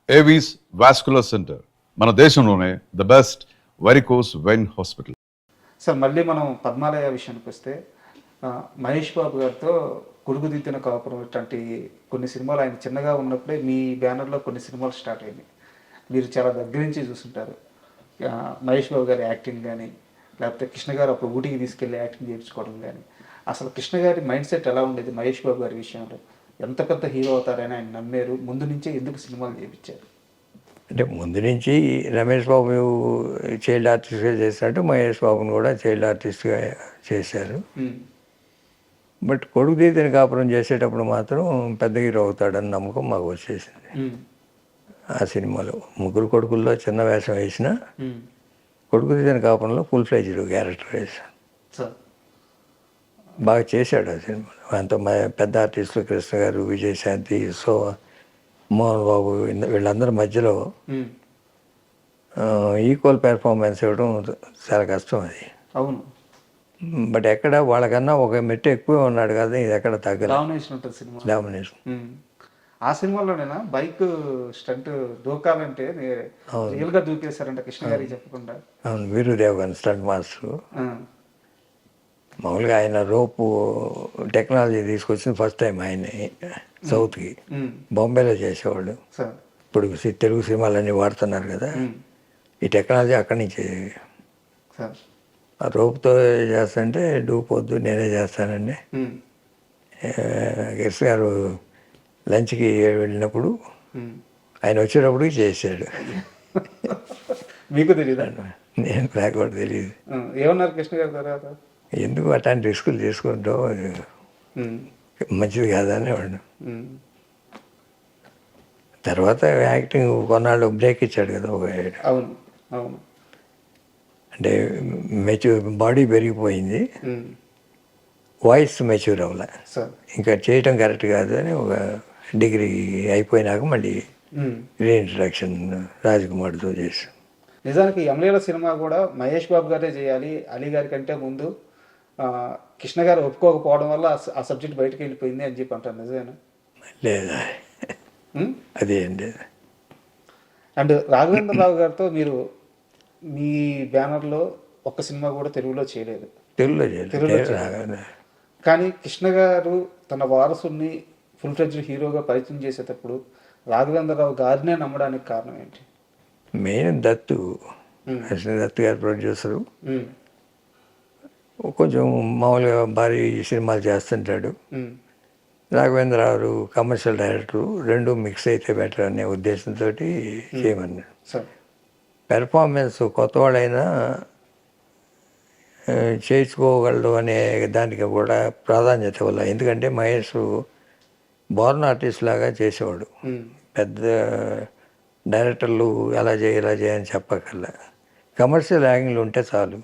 Avis vascular centre మన దేశంలోనే the best varicose vein hospital. Sir మళ్ళీ మనం పద్మాలయ విషయానికి వస్తే మహేష్ బాబు గారితో కొడుకుదిద్దిన కాపురం ఇట్లాంటి కొన్ని సినిమాలు ఆయన చిన్నగా ఉన్నప్పుడే మీ బ్యానర్లో కొన్ని సినిమాలు స్టార్ట్ అయ్యాయి. మీరు చాలా దగ్గర నుంచి చూస్తుంటారు మహేష్ బాబు గారి యాక్టింగ్ కానీ, లేకపోతే కృష్ణ గారు అప్పుడు ఊటీకి తీసుకెళ్ళి యాక్టింగ్ చేయించుకోవడం కానీ. అసలు కృష్ణ గారి మైండ్ సెట్ ఎలా ఉండేది మహేష్ బాబు గారి విషయంలో? ఎంత పెద్ద హీరో అవుతారని ఆయన నమ్మారు? ముందు నుంచే ఎందుకు సినిమాలు చేయించారు? అంటే ముందు నుంచి రమేష్ బాబు చైల్డ్ ఆర్టిస్ట్గా చేసినట్టు మహేష్ బాబుని కూడా చైల్డ్ ఆర్టిస్ట్గా చేశారు. బట్ కొడుకు తీతిని కాపురం చేసేటప్పుడు మాత్రం పెద్ద హీరో అవుతాడని నమ్మకం మాకు వచ్చేసింది. ఆ సినిమాలో ముగ్గురు కొడుకుల్లో చిన్న వేషం వేసిన కొడుకు తీతిని కాపురంలో ఫుల్ ఫ్లెడ్జ్డ్ క్యారెక్టర్ వేసాను. బాగా చేశాడు ఆ సినిమాలో. అంత పెద్ద ఆర్టిస్టులు కృష్ణ గారు, విజయశాంతి, మోహన్ బాబు వీళ్ళందరి మధ్యలో ఈక్వల్ పెర్ఫార్మెన్స్ ఇవ్వడం చాలా కష్టం అది. అవును. బట్ ఎక్కడ వాళ్ళకన్నా ఒక మెట్టు ఎక్కువ ఉన్నాడు కదా, ఇది ఎక్కడ తగ్గలేదు. డామినేషన్ ఉంటుంది సినిమా. డామినేషన్. ఆ సినిమాలోనేనా బైక్ స్టంట్ దూకాలంటే రియల్గా దూకేశారంట కృష్ణ గారికి చెప్పకుండా? అవును, వీరుదేవ్ గారు స్టంట్ మాస్టర్. మామూలుగా ఆయన రోపు టెక్నాలజీ తీసుకొచ్చింది ఫస్ట్ టైం ఆయన సౌత్కి. బాంబేలో చేసేవాళ్ళు. ఇప్పుడు తెలుగు సినిమాలన్నీ వాడుతున్నారు కదా, ఈ టెక్నాలజీ అక్కడి నుంచి. ఆ రోపుతో చేస్తానంటే డూపోద్దు నేనే చేస్తానండి. గెస్ గారు లంచ్కి వెళ్ళినప్పుడు ఆయన వచ్చేటప్పుడు చేశాడు. మీకు తెలియదు? నేను నాకు కూడా తెలియదు. ఏమన్నారు కృష్ణ గారి తర్వాత? ఎందుకు అట్లాంటి రిస్కులు తీసుకుంటావు, మంచిది కాదని వాడు. తర్వాత యాక్టింగ్ కొన్నాళ్ళు బ్రేక్ ఇచ్చాడు కదా. అవును అవును. అంటే బాడీ పెరిగిపోయింది, వాయిస్ మెచ్యూర్ అవ్వలే, ఇంకా చేయటం కరెక్ట్ కాదు అని ఒక డిగ్రీ అయిపోయినాక మళ్ళీ రీఇంట్రడక్షన్ రాజకుమార్తో చేశాం. నిజానికి యమలీల సినిమా కూడా మహేష్ బాబు గారే చేయాలి, అలీ గారి కంటే ముందు కృష్ణ గారు ఒప్పుకోకపోవడం వల్ల ఆ సబ్జెక్ట్ బయటకు వెళ్ళిపోయింది అని చెప్పి అంటారు. నిజమేనా? లేదా, అదేం లేదు. అండ్ రాఘవేంద్రరావు గారితో మీరు మీ బ్యానర్లో ఒక్క సినిమా కూడా తెలుగులో చేయలేదు. తెలుగులో కానీ కృష్ణ గారు తన వారసుని ఫుల్ ఫ్లెడ్జ్డ్ హీరోగా పరిచయం చేసేటప్పుడు రాఘవేంద్రరావు గారినే నమ్మడానికి కారణం ఏంటి? మెయిన్ దత్తు గారు ప్రొడ్యూసరు. కొంచెం మామూలుగా భారీ సినిమాలు చేస్తుంటాడు. రాఘవేంద్రరావు కమర్షియల్ డైరెక్టరు, రెండు మిక్స్ అయితే బెటర్ అనే ఉద్దేశంతో చేయమన్నాడు. పెర్ఫార్మెన్స్ కొత్తవాడైనా చేయించుకోగలడు అనే దానికి కూడా ప్రాధాన్యత వల్ల. ఎందుకంటే మహేష్ బోర్న్ ఆర్టిస్ట్ లాగా చేసేవాడు. పెద్ద డైరెక్టర్లు ఎలా చేయని చెప్పకల్లా కమర్షియల్ యాంగిల్ ఉంటే చాలు.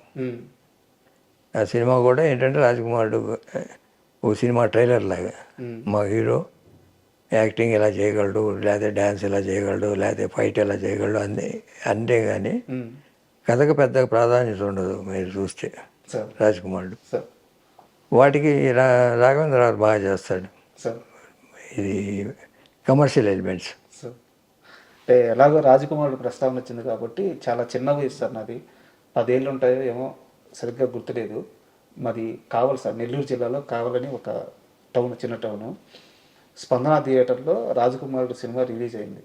ఆ సినిమా కూడా ఏంటంటే రాజకుమారుడు ఓ సినిమా ట్రైలర్ లాగా, మా హీరో యాక్టింగ్ ఎలా చేయగలడు, లేకపోతే డ్యాన్స్ ఎలా చేయగలడు, లేకపోతే ఫైట్ ఎలా చేయగలడు అంతే కానీ కథకు పెద్ద ప్రాధాన్యత ఉండదు. మీరు చూస్తే రాజకుమారుడు వాటికి రాఘవేంద్రరావు బాగా చేస్తాడు. ఇది కమర్షియల్ ఎలిమెంట్స్. అంటే ఎలాగో రాజకుమారుడు ప్రస్తావన వచ్చింది కాబట్టి చాలా చిన్నగా ఇస్తారు. నాది 10 ఏళ్ళు ఉంటాయో ఏమో సరిగ్గా గుర్తులేదు. మాది కావల్ సార్, నెల్లూరు జిల్లాలో కావలని ఒక టౌన్, చిన్న టౌను. స్పందన థియేటర్లో రాజకుమారుడు సినిమా రిలీజ్ అయింది.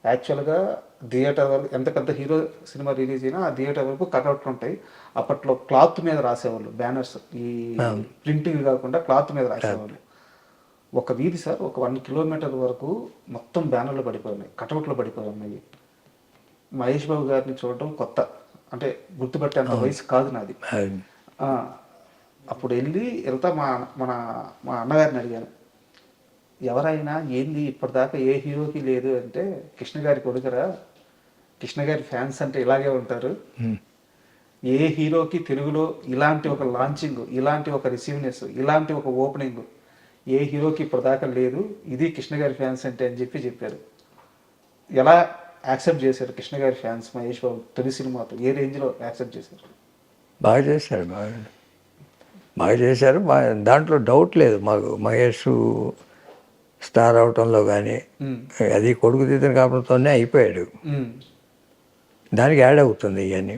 యాక్చువల్గా థియేటర్ వరకు ఎంత పెద్ద హీరో సినిమా రిలీజ్ అయినా ఆ థియేటర్ వరకు కట్అవుట్లు ఉంటాయి. అప్పట్లో క్లాత్ మీద రాసేవాళ్ళు బ్యానర్స్, ఈ ప్రింటింగ్ కాకుండా క్లాత్ మీద రాసేవాళ్ళు. ఒక వీధి సార్, ఒక 1 కిలోమీటర్ వరకు మొత్తం బ్యానర్లు పడిపోయినాయి, కటౌట్లు పడిపోయి ఉన్నాయి. మహేష్ బాబు గారిని చూడటం కొత్త, అంటే గుర్తుపట్టే అంత వయసు కాదు నాది. అప్పుడు వెళ్తా మా అన్నగారిని అడిగాను, ఎవరైనా ఏంది ఇప్పటిదాకా ఏ హీరోకి లేదు అంటే, కృష్ణ గారి కొడుకురా, కృష్ణ గారి ఫ్యాన్స్ అంటే ఇలాగే ఉంటారు. ఏ హీరోకి తెలుగులో ఇలాంటి ఒక లాంచింగ్, ఇలాంటి ఒక రిసీవ్నెస్, ఇలాంటి ఒక ఓపెనింగ్ ఏ హీరోకి ఇప్పటిదాకా లేదు, ఇది కృష్ణ గారి ఫ్యాన్స్ అంటే అని చెప్పారు. ఎలా యాక్సెప్ట్ చేశారు కృష్ణ గారి ఫ్యాన్స్ మహేష్ బాబు తొలి సినిమాతో? ఏ రేంజ్లో యాక్సెప్ట్ చేశారు? బాగా చేశారు. దాంట్లో డౌట్ లేదు మాకు. మహేష్ స్టార్ అవటంలో కానీ అది కొడుకు తీతను కావడంతోనే అయిపోయాడు. దానికి యాడ్ అవుతుంది ఇవన్నీ.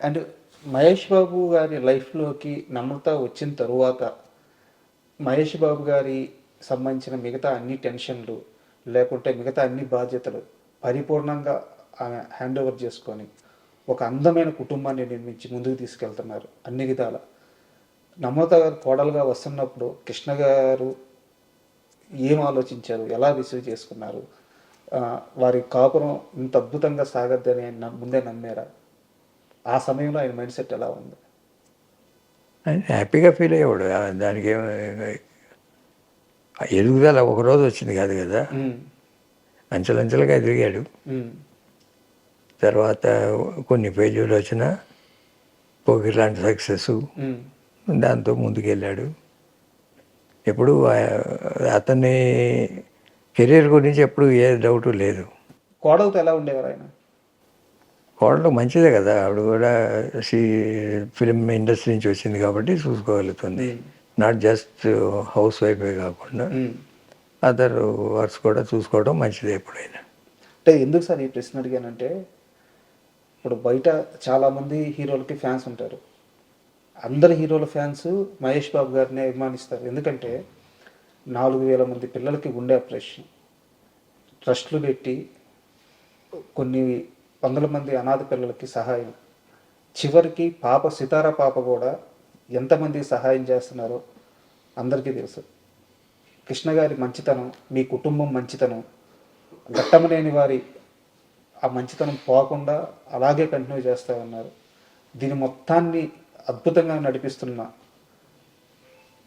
అండ్ మహేష్ బాబు గారి లైఫ్లోకి నమ్రత వచ్చిన తరువాత మహేష్ బాబు గారి సంబంధించిన మిగతా అన్ని టెన్షన్లు లేకుంటే మిగతా అన్ని బాధ్యతలు పరిపూర్ణంగా ఆమె హ్యాండ్ ఓవర్ చేసుకొని ఒక అందమైన కుటుంబాన్ని నిర్మించి ముందుకు తీసుకెళ్తున్నారు అన్ని విధాల. నమ్రత గారు కోడలుగా వస్తున్నప్పుడు కృష్ణ గారు ఏం ఆలోచించారు, ఎలా రిసీవ్ చేసుకున్నారు, వారి కాపురం ఇంత అద్భుతంగా సాగద్దని ఆయన ముందే నమ్మారా? ఆ సమయంలో ఆయన మైండ్ సెట్ ఎలా ఉంది? ఆయన హ్యాపీగా ఫీల్ అయ్యేవాడు. దానికి ఎదుగుదల ఒకరోజు వచ్చింది కాదు కదా, అంచెలంచెలుగా ఎదిగాడు. తర్వాత కొన్ని పేజీలు వచ్చిన పోకిర్ లాంటి సక్సెస్, దాంతో ముందుకెళ్ళాడు. ఎప్పుడు అతని కెరీర్ గురించి ఎప్పుడు ఏ డౌట్ లేదు. కోడలతో ఎలా ఉండేవారు ఆయన? కోడలు మంచిదే కదా, ఆవిడ కూడా ఫిలిం ఇండస్ట్రీ నుంచి వచ్చింది కాబట్టి చూసుకోగలుగుతుంది. నాట్ జస్ట్ హౌస్ వైఫే కాకుండా అదర్ వర్క్స్ కూడా చూసుకోవడం మంచిదే ఎప్పుడైనా. అంటే ఎందుకు సార్ ఈ ప్రశ్న అడిగానంటే, ఇప్పుడు బయట చాలామంది హీరోలకి ఫ్యాన్స్ ఉంటారు. అందరు హీరోల ఫ్యాన్స్ మహేష్ బాబు గారిని అభిమానిస్తారు. ఎందుకంటే 4,000 మంది పిల్లలకి గుండె ఆపరేషన్, ట్రస్టులు పెట్టి కొన్ని వందల మంది అనాథ పిల్లలకి సహాయం, చివరికి పాప సితారా పాప కూడా ఎంతమందికి సహాయం చేస్తున్నారో అందరికీ తెలుసు. కృష్ణ గారి మంచితనం, మీ కుటుంబం మంచితనం, ఘట్టమనేని వారి ఆ మంచితనం పోకుండా అలాగే కంటిన్యూ చేస్తూ ఉన్నారు. దీని మొత్తాన్ని అద్భుతంగా నడిపిస్తున్న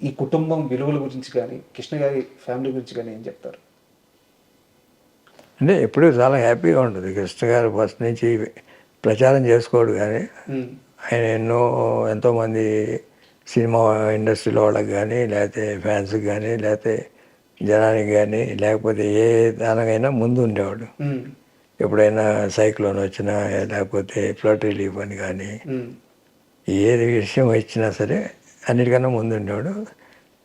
ఈ కుటుంబం విలువల గురించి కానీ కృష్ణ గారి ఫ్యామిలీ గురించి కానీ ఏం చెప్తారు? అంటే ఎప్పుడూ చాలా హ్యాపీగా ఉంటుంది. కృష్ణ గారు ఫస్ట్ నుంచి ప్రచారం చేసుకోడు కానీ ఆయన ఎంతోమంది సినిమా ఇండస్ట్రీలో వాళ్ళకి కానీ లేకపోతే ఫ్యాన్స్కి కానీ లేకపోతే జనానికి కానీ లేకపోతే ఏ దానికైనా ముందు ఉండేవాడు. ఎప్పుడైనా సైక్లోన్ వచ్చినా లేకపోతే ఫ్లడ్ రిలీఫ్ అని కానీ ఏది విషయం ఇచ్చినా సరే అన్నిటికన్నా ముందు ఉండేవాడు.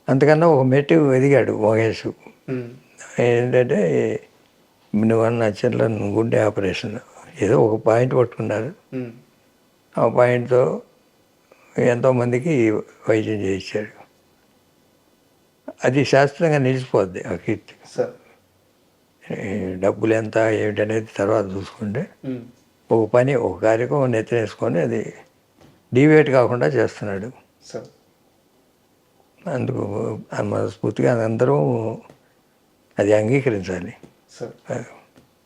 అంతకన్నా ఒక మెట్టు ఎదిగాడు మహేష్. ఏంటంటే నువ్వన్న చెట్ల గుండె ఆపరేషన్ ఏదో ఒక పాయింట్ పట్టుకున్నారు, ఆ పాయింట్తో ఎంతోమందికి వైద్యం చేయించాడు. అది శాస్త్రంగా నిలిచిపోద్ది ఆ కీర్తి. డబ్బులు ఎంత ఏమిటనేది తర్వాత చూసుకుంటే ఒక పని ఒక కార్యక్రమం నెత్తినేసుకొని అది డీవియేట్ కాకుండా చేస్తున్నాడు. అందుకు మనస్ఫూర్తిగా అందరూ అది అంగీకరించాలి.